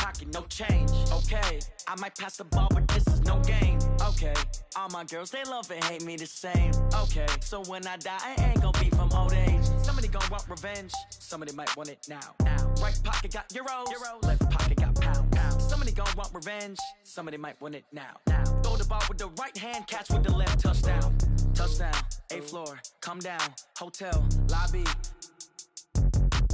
pocket, no change. Okay, I might pass the ball, but this is no game. Okay, all my girls, they love and hate me the same. Okay, so when I die, I ain't gonna be from old age. Somebody gon' want revenge, somebody might want it now. Right pocket got euros, left pocket got pounds. Somebody gon' want revenge, somebody might want it now. Throw the ball with the right hand, catch with the left, touchdown. Touchdown, 8th floor, come down, hotel, lobby.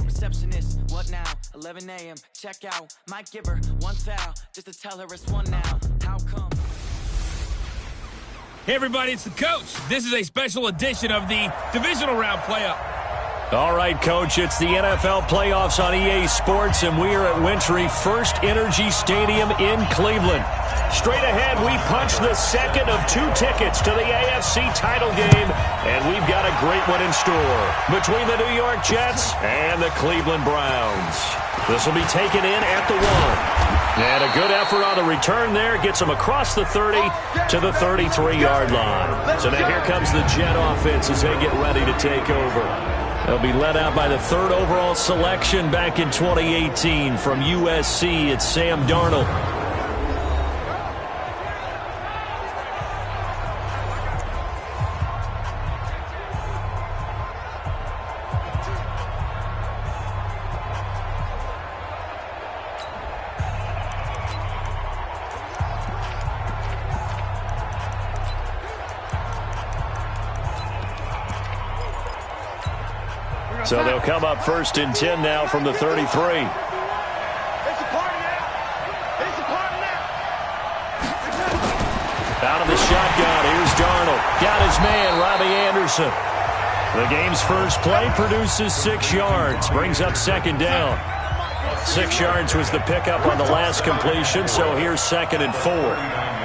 Receptionist, what now? 11 a.m., check out. Might give her one foul, just to tell her it's one now. How come? Hey everybody, it's the coach. This is a special edition of the divisional round playoff. All right, Coach, it's the NFL playoffs on EA Sports, and we are at Wintry First Energy Stadium in Cleveland. Straight ahead, we punch the second of 2 tickets to the AFC title game, and we've got a great one in store between the New York Jets and the Cleveland Browns. This will be taken in at the 1. And a good effort on the return there gets them across the 30 to the 33-yard line. So now here comes the Jet offense as they get ready to take over. They'll be led out by the 3rd overall selection back in 2018 from USC. It's Sam Darnold. So they'll come up 1st and 10 now from the 33. It's a party now. It's a party now. Out of the shotgun, here's Darnold. Got his man, Robbie Anderson. The game's first play produces 6 yards, brings up 2nd down. 6 yards was the pickup on the last completion, so here's 2nd and 4.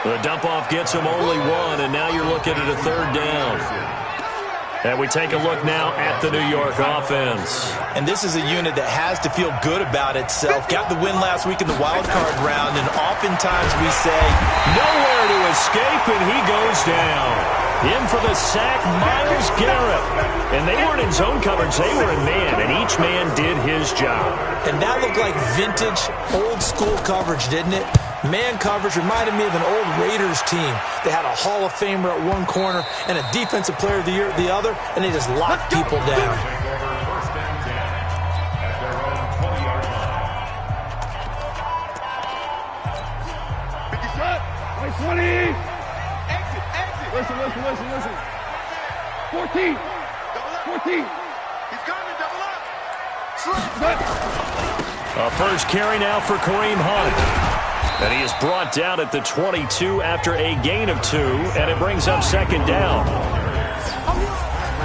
The dump-off gets him only 1, and now you're looking at a 3rd down. And we take a look now at the New York offense. And this is a unit that has to feel good about itself. Got the win last week in the wild card round, and oftentimes we say, nowhere to escape, and he goes down. In for the sack, Myles Garrett. And they weren't in zone coverage, they were in man, and each man did his job. And that looked like vintage, old-school coverage, didn't it? Man coverage reminded me of an old Raiders team. They had a Hall of Famer at one corner and a Defensive Player of the Year at the other, and they just locked people down. Listen. 14. 14. He's coming, double up. A first carry now for Kareem Hunt. And he is brought down at the 22 after a gain of 2, and it brings up 2nd down.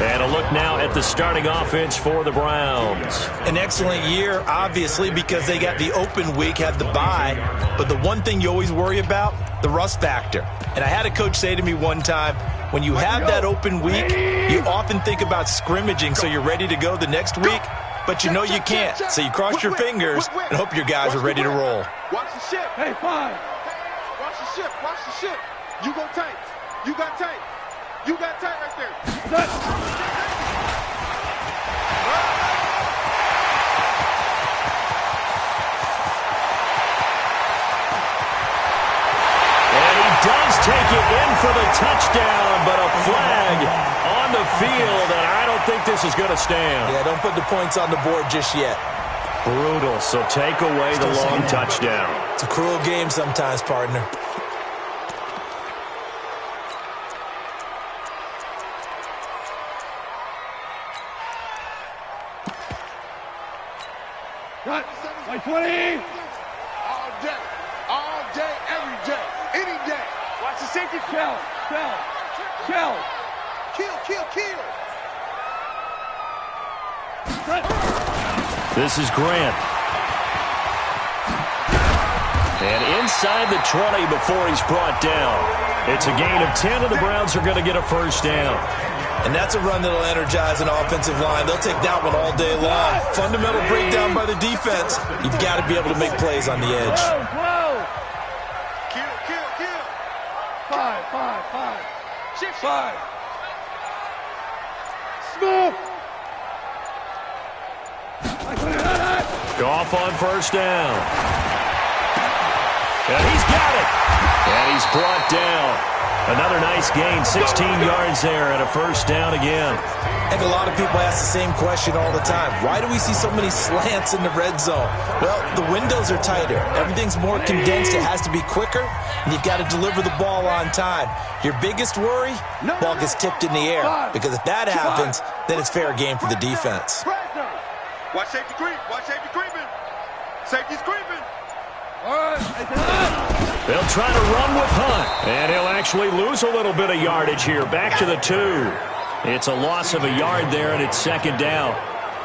And a look now at the starting offense for the Browns. An excellent year, obviously, because they got the open week, had the bye. But the one thing you always worry about, the rust factor. And I had a coach say to me one time, when you have that open week, you often think about scrimmaging so you're ready to go the next week. But you know you can't, so you cross your fingers and hope your guys are ready to roll. Watch the ship. Hey, 5. Watch the ship. Watch the ship. You go tight. You got tight. You got tight right there. And he does take it in for the touchdown, but a flag on the field, and I don't think this is going to stand. Yeah, don't put the points on the board just yet. Brutal, so take away the long touchdown. It's a cruel game sometimes, partner. Cut. 20. All day, every day, any day. Watch the safety. Kill. This is Grant. And inside the 20 before he's brought down. It's a gain of 10, and the Browns are going to get a first down. And that's a run that'll energize an offensive line. They'll take that one all day long. Fundamental breakdown by the defense. You've got to be able to make plays on the edge. Kill. 5. 5. Smooth. Goff on first down. And he's got it. And he's brought down. Another nice gain, 16 yards there and a first down again. And a lot of people ask the same question all the time. Why do we see so many slants in the red zone? Well, the windows are tighter. Everything's more condensed. It has to be quicker, and you've got to deliver the ball on time. Your biggest worry, ball gets tipped in the air, because if that happens, then it's fair game for the defense. Watch safety creep. Watch safety creeping. Safety's creeping. They'll try to run with Hunt, and he'll actually lose a little bit of yardage here. Back to the 2. It's a loss of a yard there, and it's second down.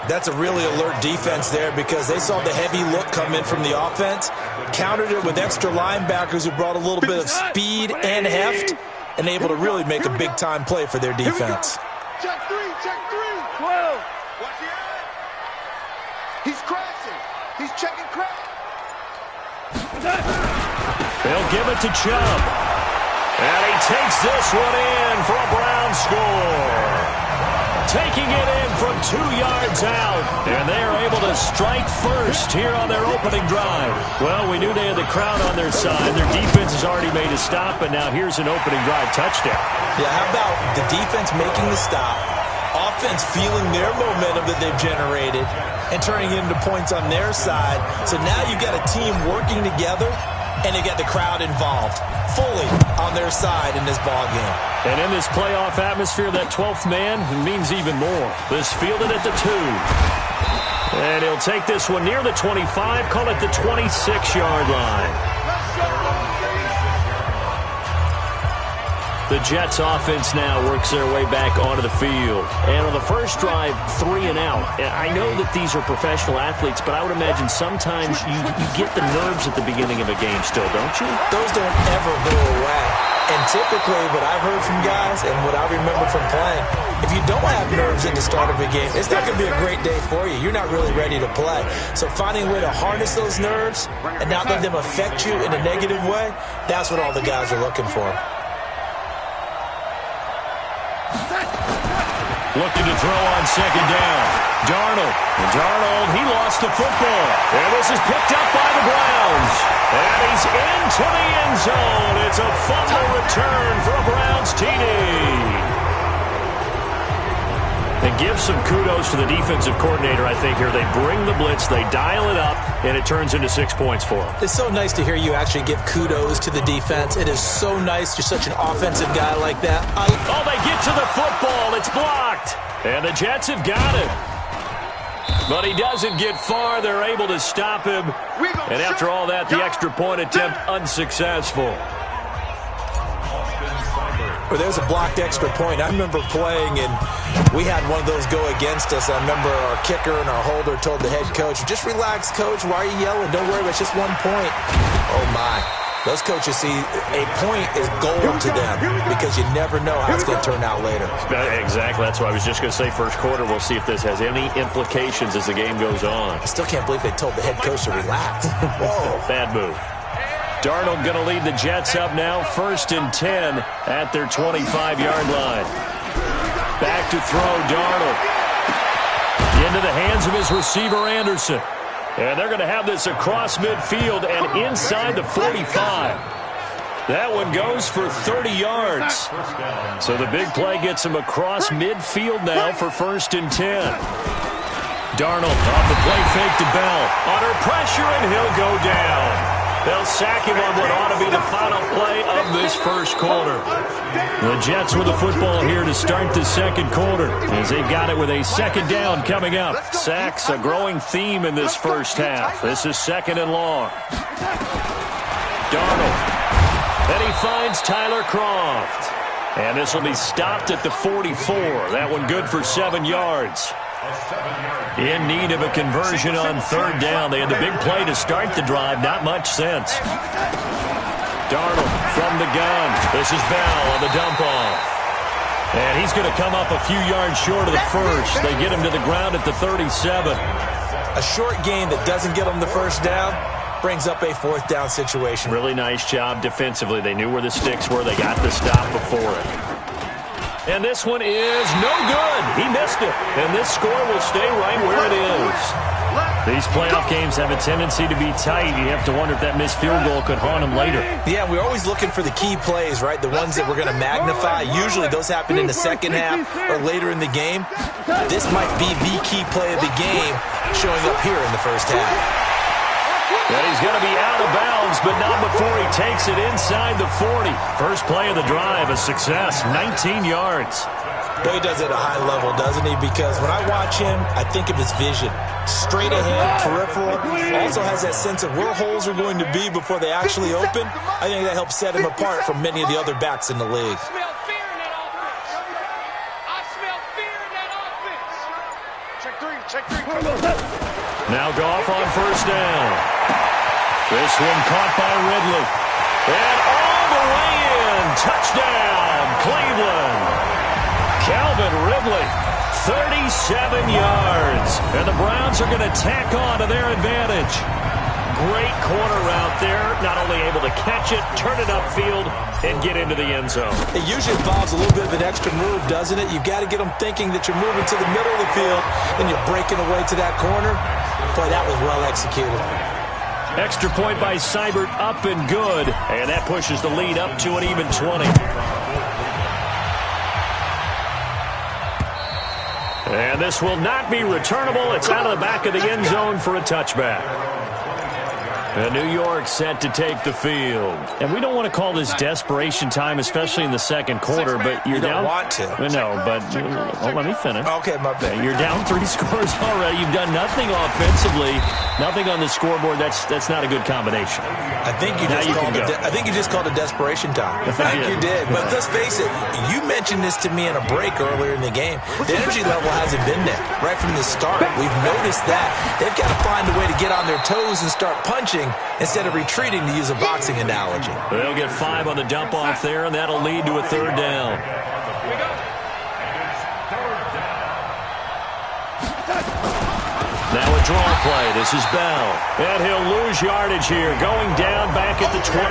That's a really alert defense there, because they saw the heavy look come in from the offense, countered it with extra linebackers who brought a little bit of speed and heft, and able to really make a big-time play for their defense. Check 3, check 3. 12. Watch the eye. He's crashing. He's checking crash. They'll give it to Chubb. And he takes this one in for a Brown score. Taking it in from 2 yards out. And they are able to strike first here on their opening drive. Well, we knew they had the crowd on their side. Their defense has already made a stop, and now here's an opening drive touchdown. Yeah, how about the defense making the stop, offense feeling their momentum that they've generated, and turning it into points on their side. So now you've got a team working together, and they get the crowd involved fully on their side in this ball game. And in this playoff atmosphere, that 12th man means even more. This fielded at the 2. And he'll take this one near the 25, call it the 26-yard line. The Jets offense now works their way back onto the field. And on the first drive, 3 and out. I know that these are professional athletes, but I would imagine sometimes you get the nerves at the beginning of a game still, don't you? Those don't ever go away. And typically what I've heard from guys and what I remember from playing, if you don't have nerves at the start of a game, it's not going to be a great day for you. You're not really ready to play. So finding a way to harness those nerves and not let them affect you in a negative way, that's what all the guys are looking for. Looking to throw on second down. Darnold, he lost the football. And this is picked up by the Browns. And he's into the end zone. It's a fumble return for a Browns TD. And give some kudos to the defensive coordinator, I think, here. They bring the blitz, they dial it up, and it turns into 6 points for them. It's so nice to hear you actually give kudos to the defense. It is so nice. You're such an offensive guy like that. Oh, they get to the football. It's blocked. And the Jets have got it. But he doesn't get far. They're able to stop him. And after all that, the extra point attempt unsuccessful. Well, there's a blocked extra point. I remember playing, and we had one of those go against us. I remember our kicker and our holder told the head coach, just relax, coach. Why are you yelling? Don't worry, it's just 1 point. Oh, my. Those coaches see a point is gold to them because you never know how it's going to turn out later. Exactly. That's what I was just going to say. First quarter, we'll see if this has any implications as the game goes on. I still can't believe they told the head coach to relax. Whoa. Bad move. Darnold going to lead the Jets up now, 1st and 10 at their 25-yard line. Back to throw, Darnold. Into the hands of his receiver, Anderson. And they're going to have this across midfield and inside the 45. That one goes for 30 yards. So the big play gets him across midfield now for 1st and 10. Darnold off the play fake to Bell. Under pressure, and he'll go down. They'll sack him on what ought to be the final play of this first quarter. The Jets with the football here to start the second quarter as they've got it with a second down coming up. Sacks, a growing theme in this first half. This is 2nd and long. Darnold. Then he finds Tyler Kroft. And this will be stopped at the 44. That one good for 7 yards. In need of a conversion on 3rd down. They had the big play to start the drive. Not much sense. Darnold from the gun. This is Bell on the dump-off. And he's going to come up a few yards short of the first. They get him to the ground at the 37. A short gain that doesn't get them the first down brings up a 4th down situation. Really nice job defensively. They knew where the sticks were. They got the stop before it. And this one is no good. He missed it. And this score will stay right where it is. These playoff games have a tendency to be tight. You have to wonder if that missed field goal could haunt him later. Yeah, we're always looking for the key plays, right? The ones that we're going to magnify. Usually those happen in the second half or later in the game. This might be the key play of the game showing up here in the first half. And he's going to be out of bounds, but not before he takes it inside the 40. First play of the drive, a success, 19 yards. Boy, he does it at a high level, doesn't he? Because when I watch him, I think of his vision. Straight ahead, peripheral. Also has that sense of where holes are going to be before they actually open. I think that helps set him apart from many of the other backs in the league. I smell fear in that offense. I smell fear in that offense. Check three, check three. Now Goff on first down. This one caught by Ridley. And all the way in. Touchdown, Cleveland. Calvin Ridley, 37 yards. And the Browns are going to tack on to their advantage. Great corner route there. Not only able to catch it, turn it upfield, and get into the end zone. It usually involves a little bit of an extra move, doesn't it? You've got to get them thinking that you're moving to the middle of the field, and you're breaking away to that corner. Boy, that was well executed. Extra point by Seibert, up and good. And that pushes the lead up to an even 20. And this will not be returnable. It's out of the back of the end zone for a touchback. And New York set to take the field. And we don't want to call this desperation time, especially in the second quarter, but you're down. You don't want to. No, but let me finish. Okay, my bad. You're down 3 scores already. You've done nothing offensively, nothing on the scoreboard. That's not a good combination. I think you just called it desperation time. I think you did. But let's face it, you mentioned this to me in a break earlier in the game. The energy level hasn't been there right from the start. We've noticed that. They've got to find a way to get on their toes and start punching instead of retreating, to use a boxing analogy. They'll get 5 on the dump off there, and that'll lead to a third down. Now a draw play. This is Bell. And he'll lose yardage here, going down back at the 28.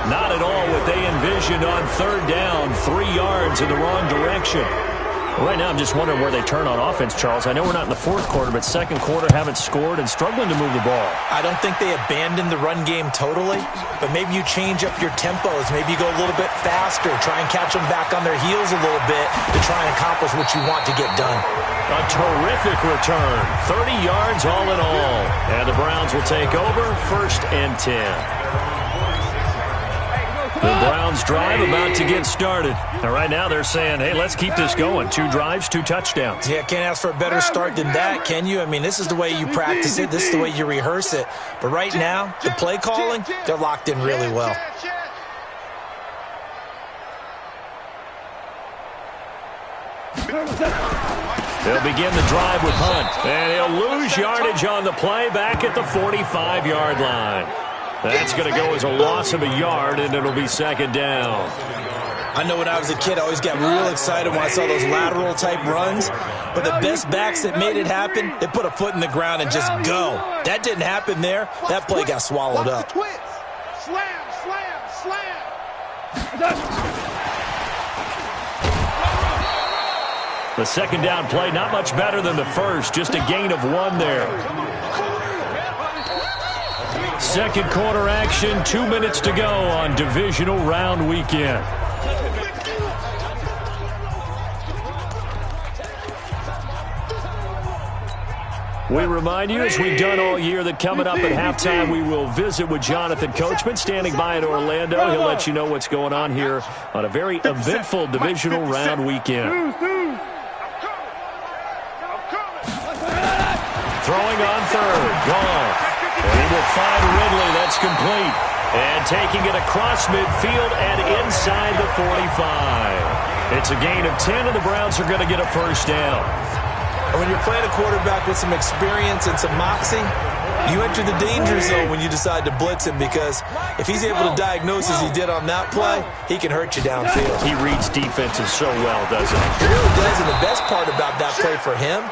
Not at all what they envisioned on third down. 3 yards in the wrong direction. Right now, I'm just wondering where they turn on offense, Charles. I know we're not in the fourth quarter, but second quarter haven't scored and struggling to move the ball. I don't think they abandoned the run game totally, but maybe you change up your tempos. Maybe you go a little bit faster, try and catch them back on their heels a little bit to try and accomplish what you want to get done. A terrific return. 30 yards all in all. And the Browns will take over, 1st and 10. The Browns drive about to get started. And right now they're saying, hey, let's keep this going. 2 drives, 2 touchdowns. Yeah, can't ask for a better start than that, can you? I mean, this is the way you practice it. This is the way you rehearse it. But right now, the play calling, they're locked in really well. They'll begin the drive with Hunt. And he'll lose yardage on the play back at the 45-yard line. That's going to go as a loss of a yard, and it'll be 2nd down. I know when I was a kid, I always got real excited when I saw those lateral-type runs. But the best backs that made it happen, they put a foot in the ground and just go. That didn't happen there. That play got swallowed up. Slam, slam, slam. The 2nd down play, not much better than the first. Just a gain of 1 there. Second quarter action, 2 minutes to go on divisional round weekend. We remind you, as we've done all year, that coming up at halftime, we will visit with Jonathan Coachman, standing by in Orlando. He'll let you know what's going on here on a very eventful divisional round weekend. Throwing on third, Goff. And he will find Ridley. That's complete. And taking it across midfield and inside the 45. It's a gain of 10, and the Browns are going to get a first down. And when you're playing a quarterback with some experience and some moxie, you enter the danger zone when you decide to blitz him, because if he's able to diagnose as he did on that play, he can hurt you downfield. He reads defenses so well, doesn't he? He really does, and the best part about that play for him,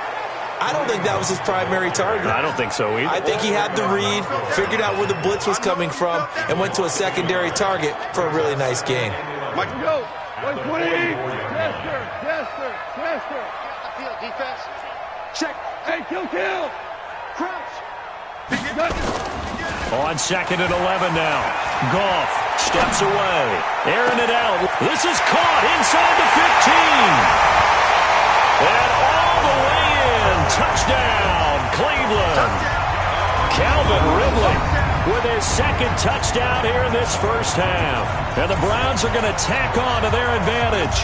I don't think that was his primary target. I don't think so either. I think he had the read, figured out where the blitz was coming from, and went to a secondary target for a really nice game. Mike, go. 120. Defense. Check. Hey, kill. Crouch. On 2nd and 11 now. Goff steps away. Airing it out. This is caught inside the 15. And all the way in. Touchdown, Cleveland. Calvin Ridley with his second touchdown here in this first half. And the Browns are going to tack on to their advantage.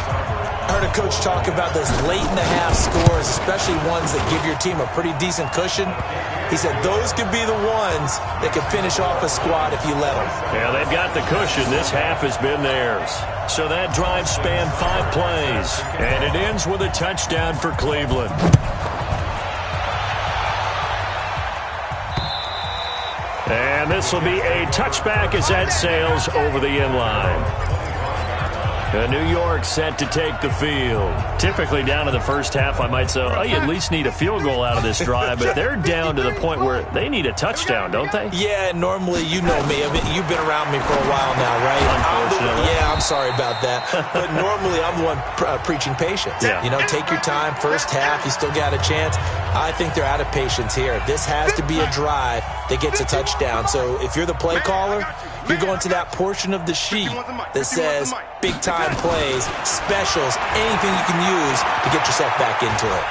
I heard a coach talk about those late-in-the-half scores, especially ones that give your team a pretty decent cushion. He said those could be the ones that could finish off a squad if you let them. Yeah, they've got the cushion. This half has been theirs. So that drive spanned 5 plays, and it ends with a touchdown for Cleveland. And this will be a touchback as that sails over the end line. New York set to take the field. Typically down in the first half, I might say, oh, you at least need a field goal out of this drive, but they're down to the point where they need a touchdown, don't they? Yeah, normally, you know me. I mean, you've been around me for a while now, right? Unfortunately. I'm sorry about that. But normally, I'm the one preaching patience. Yeah. You know, take your time. First half, you still got a chance. I think they're out of patience here. This has to be a drive that gets a touchdown. So if you're the play caller, you're going to that portion of the sheet that says big-time plays, specials, anything you can use to get yourself back into it.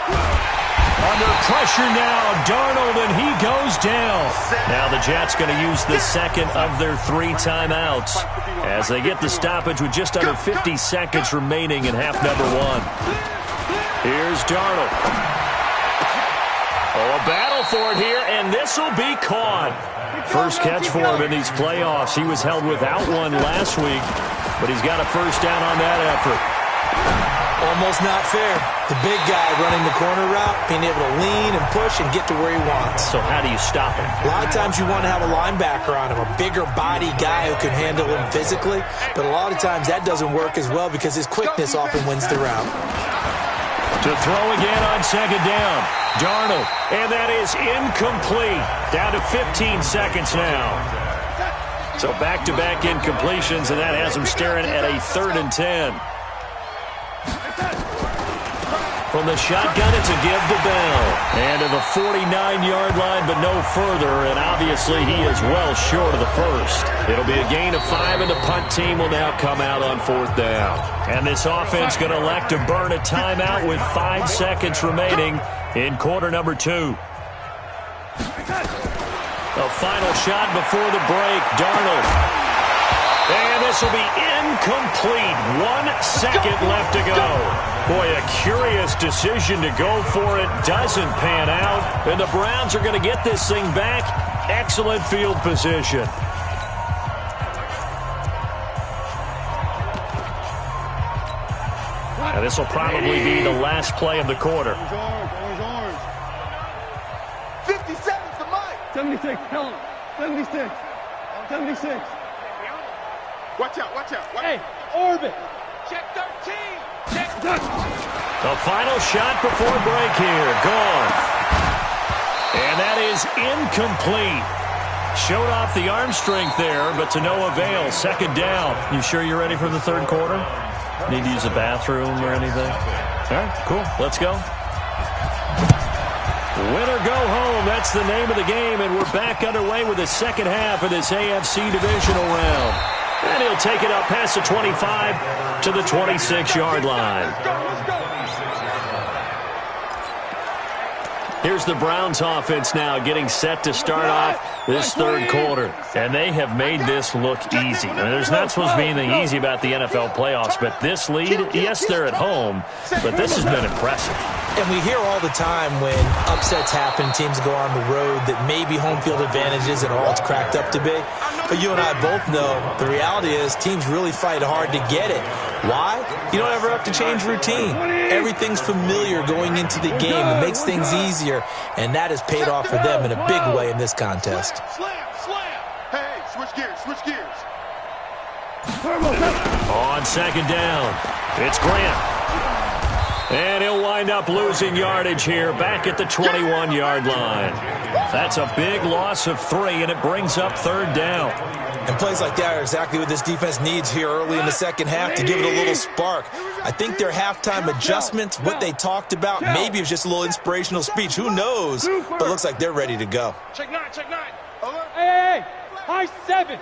Under pressure now, Darnold, and he goes down. Now the Jets going to use the second of their 3 timeouts as they get the stoppage with just under 50 seconds remaining in half number 1. Here's Darnold. Oh, a battle for it here, and this will be caught. First catch for him in these playoffs. He was held without one last week, but he's got a first down on that effort. Almost not fair. The big guy running the corner route, being able to lean and push and get to where he wants. So how do you stop him? A lot of times you want to have a linebacker on him, a bigger body guy who can handle him physically, but a lot of times that doesn't work as well because his quickness often wins the route. To throw again on second down. Darnold, and that is incomplete. Down to 15 seconds now. So back-to-back incompletions, and that has him staring at a 3rd and 10. From the shotgun, it's a give to Bell. And to the 49-yard line, but no further, and obviously he is well short of the first. It'll be a gain of 5, and the punt team will now come out on 4th down. And this offense going to elect to burn a timeout with 5 seconds remaining in quarter number 2. A final shot before the break. Darnold. And this will be incomplete. 1 second left to go. Boy, a curious decision to go for it. Doesn't pan out. And the Browns are going to get this thing back. Excellent field position. Now this will probably be the last play of the quarter. 50 seconds to Mike. 76, tell him. 76. 76. Watch out. Hey, orbit. Check 13. Check. The final shot before break here. Gone. And that is incomplete. Showed off the arm strength there, but to no avail. Second down. You sure you're ready for the 3rd quarter? Need to use a bathroom or anything? All right, cool. Let's go. Win or go home, that's the name of the game, and we're back underway with the second half of this AFC divisional round. And he'll take it up past the 25 to the 26-yard line. Here's the Browns offense now getting set to start off this 3rd quarter. And they have made this look easy. I mean, there's not supposed to be anything easy about the NFL playoffs, but this lead, yes, they're at home, but this has been impressive. And we hear all the time when upsets happen, teams go on the road, that maybe home field advantage isn't all it's cracked up to be. But you and I both know the reality is teams really fight hard to get it. Why? You don't ever have to change routine. Everything's familiar going into the game. It makes things easier, and that has paid off for them in a big way in this contest. Slam. Hey, switch gears. On second down, it's Grant. And he'll wind up losing yardage here back at the 21-yard line. That's a big loss of 3, and it brings up 3rd down. And plays like that are exactly what this defense needs here early in the second half to give it a little spark. I think their halftime adjustments, what they talked about, maybe it was just a little inspirational speech. Who knows? But it looks like they're ready to go. Check 9, check 9. Hey, high 7.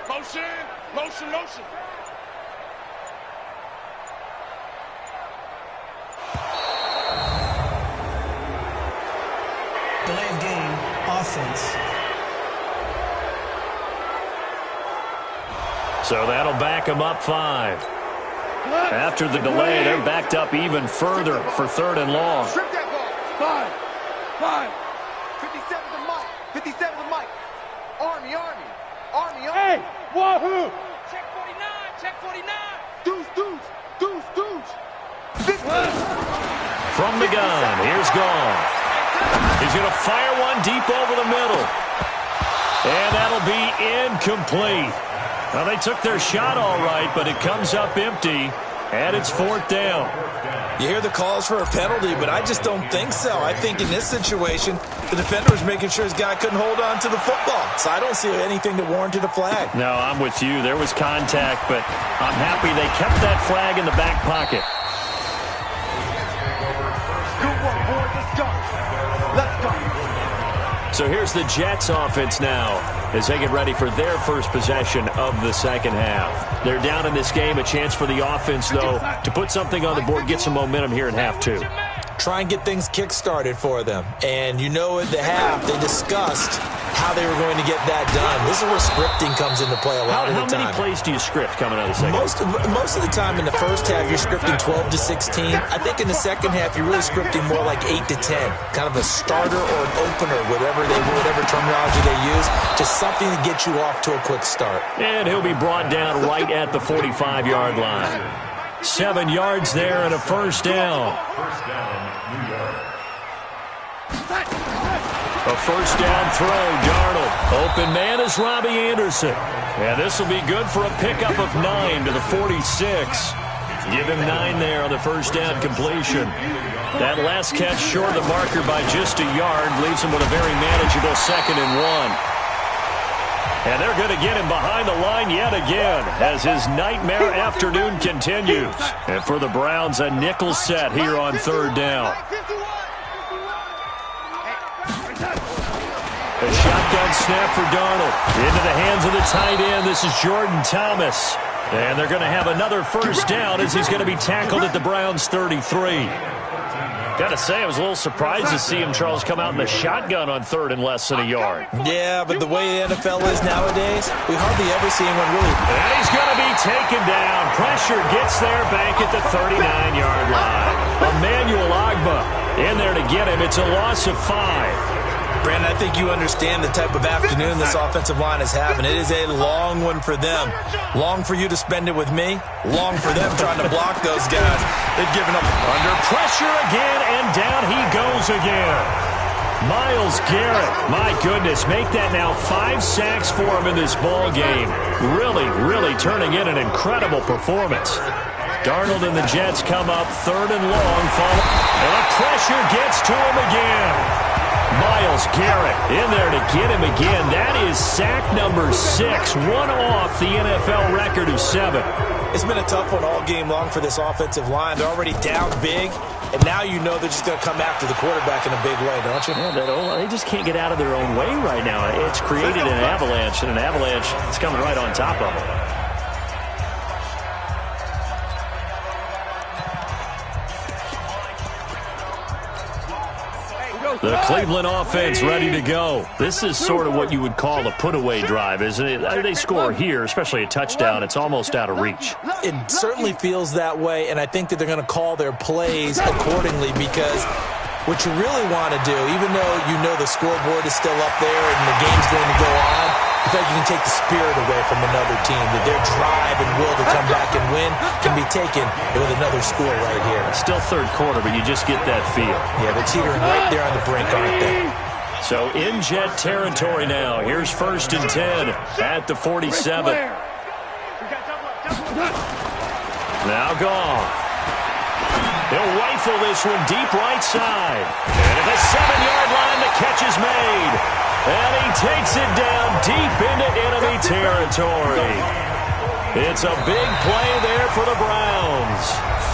Motion, motion, motion. Delay of game, offense. So that'll back them up 5. After the delay, they're backed up even further for 3rd and long. Strip that ball. 5. 57 to Mike. 57 to Mike. Army. Hey, wahoo. Check 49. Check 49. Deuce. From the gun, here's Goff. He's going to fire one deep over the middle. And that'll be incomplete. Well, they took their shot all right, but it comes up empty, and it's 4th down. You hear the calls for a penalty, but I just don't think so. I think in this situation, the defender was making sure his guy couldn't hold on to the football. So I don't see anything that warranted a flag. No, I'm with you. There was contact, but I'm happy they kept that flag in the back pocket. Good work, boys. Let's go. So here's the Jets offense now as they get ready for their first possession of the second half. They're down in this game. A chance for the offense, though, to put something on the board, get some momentum here in half 2. Try and get things kick-started for them. And you know at the half, they discussed how they were going to get that done. This is where scripting comes into play a lot of the time. How many plays do you script coming out of the second half? Most of the time in the first half, you're scripting 12 to 16. I think in the second half, you're really scripting more like 8 to 10. Kind of a starter or an opener, whatever terminology they use. Just something to get you off to a quick start. And he'll be brought down right at the 45-yard line. 7 yards there and a 1st down. A 1st down throw, Darnold. Open man is Robbie Anderson. And this will be good for a pickup of 9 to the 46. Give him 9 there on the 1st down completion. That last catch short of the marker by just a yard leaves him with a very manageable 2nd and 1. And they're going to get him behind the line yet again as his nightmare afternoon continues. And for the Browns, a nickel set here on 3rd down. A shotgun snap for Darnold. Into the hands of the tight end. This is Jordan Thomas. And they're going to have another 1st down as he's going to be tackled at the Browns' 33. Got to say, I was a little surprised to see him, Charles, come out in the shotgun on 3rd and less than a yard. Yeah, but the way the NFL is nowadays, we hardly ever see anyone really. And he's going to be taken down. Pressure gets there back at the 39-yard line. Emmanuel Ogbah in there to get him. It's a loss of 5. Brandon, I think you understand the type of afternoon this offensive line is having. It is a long one for them. Long for you to spend it with me. Long for them trying to block those guys. They've given up. Under pressure again, and down he goes again. Myles Garrett, my goodness, make that now 5 sacks for him in this ball game. Really turning in an incredible performance. Darnold and the Jets come up 3rd and long. And the pressure gets to him again. Myles Garrett in there to get him again. That is sack number 6, one off the NFL record of 7. It's been a tough one all game long for this offensive line. They're already down big, and now you know they're just going to come after the quarterback in a big way, don't you? Yeah, they just can't get out of their own way right now. It's created an avalanche, and an avalanche is coming right on top of them. The Cleveland offense ready to go. This is sort of what you would call a put-away drive, isn't it? They score here, especially a touchdown. It's almost out of reach. It certainly feels that way, and I think that they're going to call their plays accordingly because what you really want to do, even though you know the scoreboard is still up there and the game's going to go on, I feel like you can take the spirit away from another team, that their drive and will to come back and win can be taken with another score right here. It's still 3rd quarter, but you just get that feel. Yeah, they're teetering right there on the brink, aren't they? So in Jet territory now. Here's 1st and 10 at the 47. Now Goff. He'll rifle this one deep right side. And at the 7-yard line, the catch is made. And he takes it down deep into enemy territory. It's a big play there for the Browns.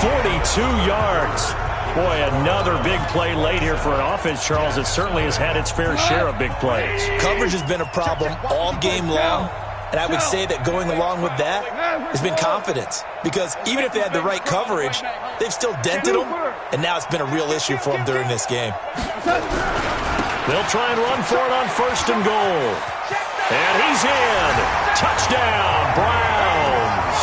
42 yards. Boy, another big play late here for an offense, Charles, that certainly has had its fair share of big plays. Coverage has been a problem all game long. And I would say that going along with that has been confidence. Because even if they had the right coverage, they've still dented them. And now it's been a real issue for them during this game. They'll try and run for it on 1st and goal. And he's in. Touchdown, Browns.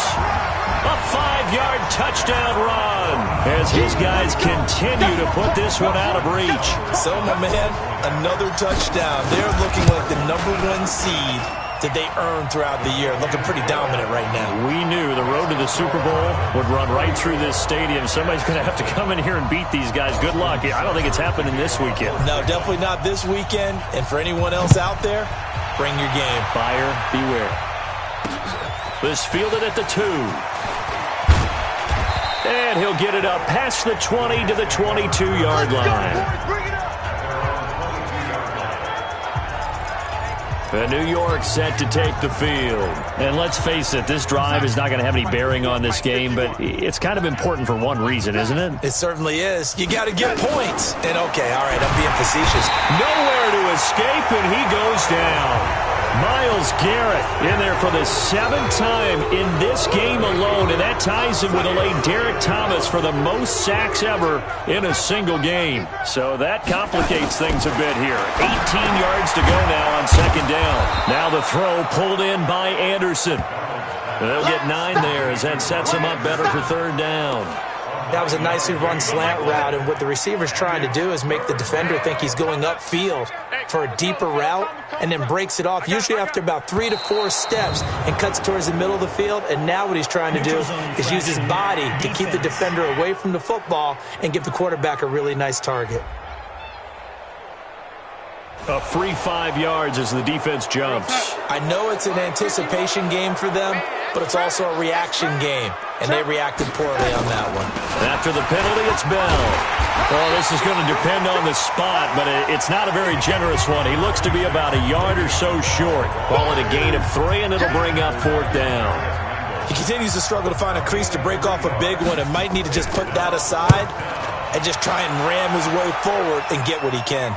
A 5-yard touchdown run as his guys continue to put this one out of reach. So, my man, another touchdown. They're looking like the #1 seed that they earned throughout the year. Looking pretty dominant right now. We knew the road to the Super Bowl would run right through this stadium. Somebody's going to have to come in here and beat these guys. Good luck. I don't think it's happening this weekend. No, definitely not this weekend. And for anyone else out there, bring your game. Buyer beware. This fielded at the 2. And he'll get it up past the 20 to the 22-yard line. And New York set to take the field. And let's face it, this drive is not going to have any bearing on this game, but it's kind of important for one reason, isn't it? It certainly is. You got to get points. And okay, all right, I'm being facetious. Nowhere to escape, and he goes down. Myles Garrett in there for the 7th time in this game alone, and that ties him with a late Derek Thomas for the most sacks ever in a single game. So that complicates things a bit here. 18 yards to go now on 2nd down. Now the throw pulled in by Anderson. They'll get 9 there as that sets him up better for 3rd down. That was a nicely run slant route, and what the receiver's trying to do is make the defender think he's going upfield for a deeper route and then breaks it off, usually after about 3 to 4 steps, and cuts towards the middle of the field. And now what he's trying to do is use his body to keep the defender away from the football and give the quarterback a really nice target. A free 5 yards as the defense jumps. I know it's an anticipation game for them, but it's also a reaction game, and they reacted poorly on that one. After the penalty, it's Bell. Well, this is going to depend on the spot, but it's not a very generous one. He looks to be about a yard or so short. Ball at a gain of 3, and it'll bring up 4th down. He continues to struggle to find a crease to break off a big one and might need to just put that aside and just try and ram his way forward and get what he can.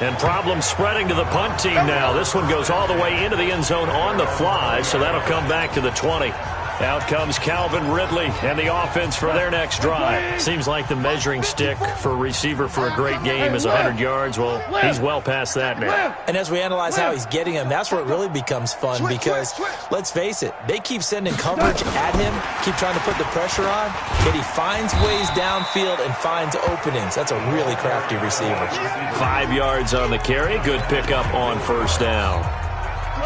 And problems spreading to the punt team now. This one goes all the way into the end zone on the fly, so that'll come back to the 20. Out comes Calvin Ridley and the offense for their next drive. Seems like the measuring stick for a receiver for a great game is 100 yards. Well, he's well past that now. And as we analyze how he's getting them, that's where it really becomes fun because, let's face it, they keep sending coverage at him, keep trying to put the pressure on, yet he finds ways downfield and finds openings. That's a really crafty receiver. 5 yards on the carry. Good pickup on 1st down.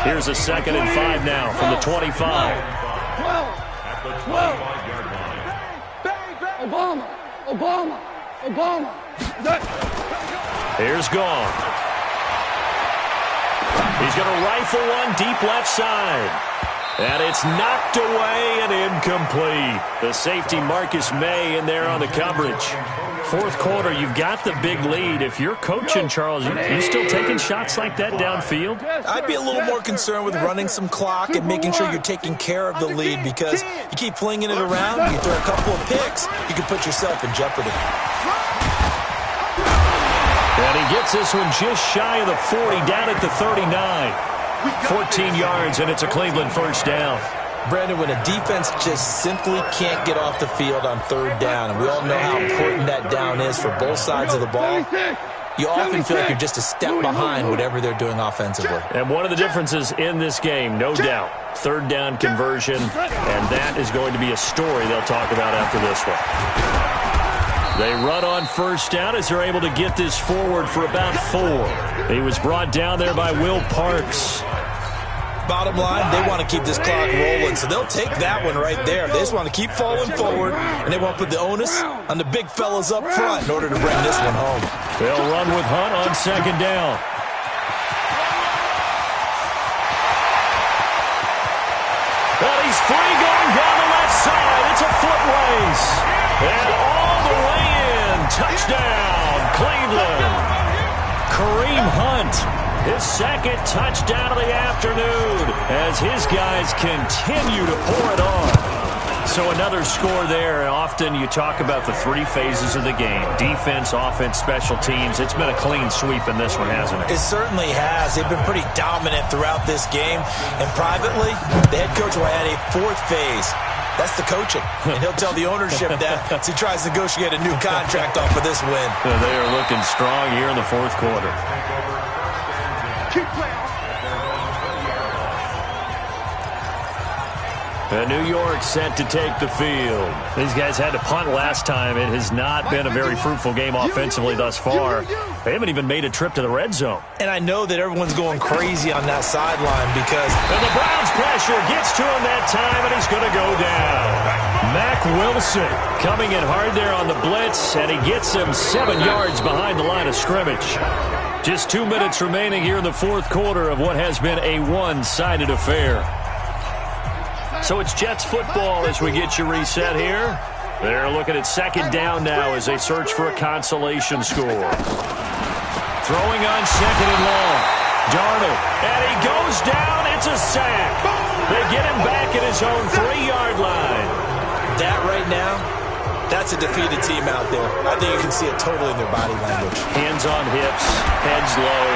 Here's a 2nd and 5 now from the 25. Obama. Here's Goff. He's going to rifle one deep left side. And it's knocked away and incomplete. The safety Marcus May in there on the coverage. 4th quarter, you've got the big lead. If you're coaching, Charles, you still taking shots like that downfield? I'd be a little more concerned with running some clock and making sure you're taking care of the lead because you keep flinging it around, you throw a couple of picks, you can put yourself in jeopardy. And he gets this one just shy of the 40, down at the 39. 14 yards, and it's a Cleveland 1st down. Brandon, when a defense just simply can't get off the field on 3rd down, and we all know how important that down is for both sides of the ball, you often feel like you're just a step behind whatever they're doing offensively. And one of the differences in this game, no doubt, 3rd down conversion, and that is going to be a story they'll talk about after this one. They run on 1st down as they're able to get this forward for about 4. He was brought down there by Will Parks. Bottom line, they want to keep this clock rolling, so they'll take that one right there. They just want to keep falling forward, and they want to put the onus on the big fellas up front in order to bring this one home. They'll run with Hunt on 2nd down. Well, he's free going down the outside. It's a foot race. And all the way in. Touchdown, Cleveland. Kareem Hunt, his second touchdown of the afternoon as his guys continue to pour it on. So another score there, and often you talk about the three phases of the game. Defense, offense, special teams. It's been a clean sweep in this one, hasn't it? It certainly has. They've been pretty dominant throughout this game. And privately, the head coach will add a fourth phase. That's the coaching. And he'll tell the ownership that as he tries to negotiate a new contract off of this win. They are looking strong here in the fourth quarter. Keep playing. And New York set to take the field. These guys had to punt last time. It has not been a very fruitful game offensively thus far. They haven't even made a trip to the red zone. And I know that everyone's going crazy on that sideline because... And the Browns pressure gets to him that time, and he's going to go down. Mack Wilson coming in hard there on the blitz, and he gets him 7 yards behind the line of scrimmage. Just 2 minutes remaining here in the fourth quarter of what has been a one-sided affair. So it's Jets football as we get you reset here. They're looking at second down now as they search for a consolation score. Throwing on second and long. Darnold, and he goes down. It's a sack. They get him back at his own 3-yard line. That right now, that's a defeated team out there. I think you can see it totally in their body language. Hands on hips, heads low.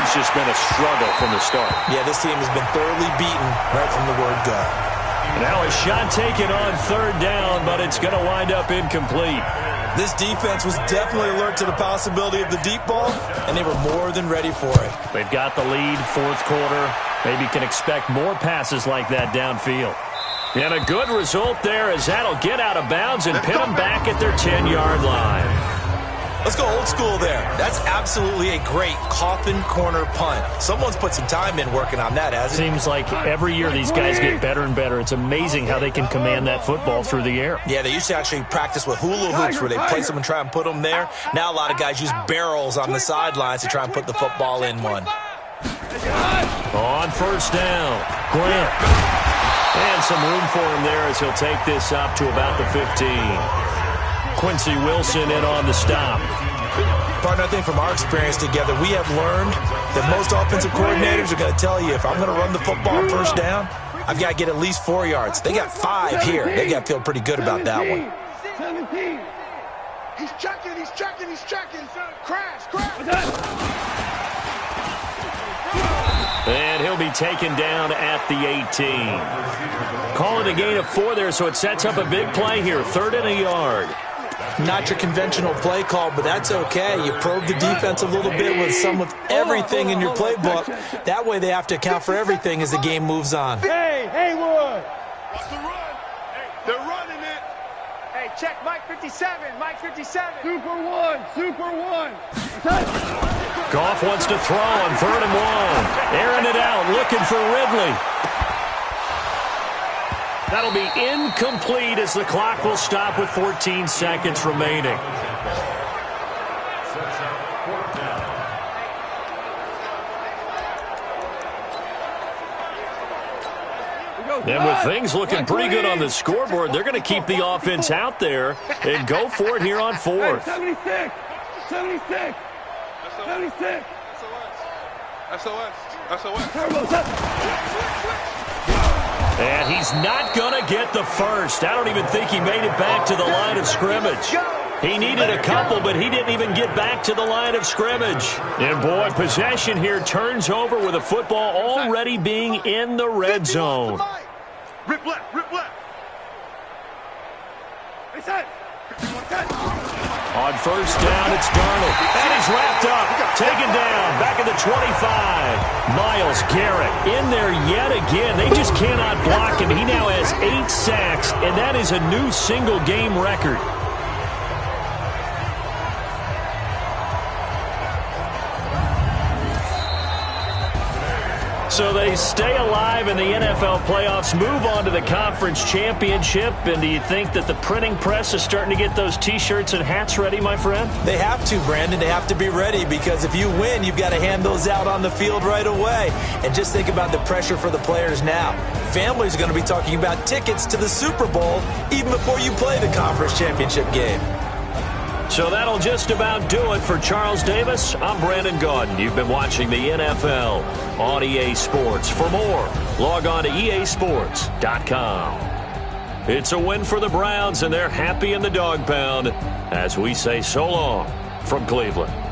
It's just been a struggle from the start. Yeah, this team has been thoroughly beaten right from the word go. Now a shot taken on third down, but it's going to wind up incomplete. This defense was definitely alert to the possibility of the deep ball, and they were more than ready for it. They've got the lead, fourth quarter. Maybe can expect more passes like that downfield. And a good result there as that'll get out of bounds and pin them back at their 10-yard line. Let's go old school there. That's absolutely a great coffin corner punt. Someone's put some time in working on that, hasn't it? Seems like every year these guys get better and better. It's amazing how they can command that football through the air. Yeah, they used to actually practice with hula hoops where they place them and try and put them there. Now a lot of guys use barrels on the sidelines to try and put the football in one. On first down, Grant. And some room for him there as he'll take this up to about the 15. Quincy Wilson in on the stop. Partner, I think from our experience together, we have learned that most offensive coordinators are going to tell you, if I'm going to run the football on first down, I've got to get at least 4 yards. They got 5 here. They got to feel pretty good about that one. 17. He's checking. Crash. And he'll be taken down at the 18. Call it a gain of 4 there, so it sets up a big play here. 3rd and a yard. Not your conventional play call, but that's okay. You probe the defense a little bit with some of everything in your playbook. That way they have to account for everything as the game moves on. Hey, Haywood! What's the run? Hey, they're running it. Hey, check Mike 57. Super one. Goff wants to throw on 3rd and 1. Airing it out, looking for Ridley. That'll be incomplete as the clock will stop with 14 seconds remaining. And with things looking pretty good on the scoreboard, they're going to keep the offense out there and go for it here on 4th. 76. And he's not going to get the first. I don't even think he made it back to the line of scrimmage. He needed a couple, but he didn't even get back to the line of scrimmage. And, boy, possession here turns over with a football already being in the red zone. Rip left. On first down, it's Darnold. And he's wrapped up, taken down, back at the 25. Myles Garrett in there yet again. They just cannot block him. He now has 8 sacks, and that is a new single-game record. So they stay alive in the NFL playoffs, move on to the conference championship. And do you think that the printing press is starting to get those T-shirts and hats ready, my friend? They have to, Brandon. They have to be ready because if you win, you've got to hand those out on the field right away. And just think about the pressure for the players now. Families are going to be talking about tickets to the Super Bowl even before you play the conference championship game. So that'll just about do it for Charles Davis. I'm Brandon Gaudin. You've been watching the NFL on EA Sports. For more, log on to easports.com. It's a win for the Browns, and they're happy in the dog pound as we say so long from Cleveland.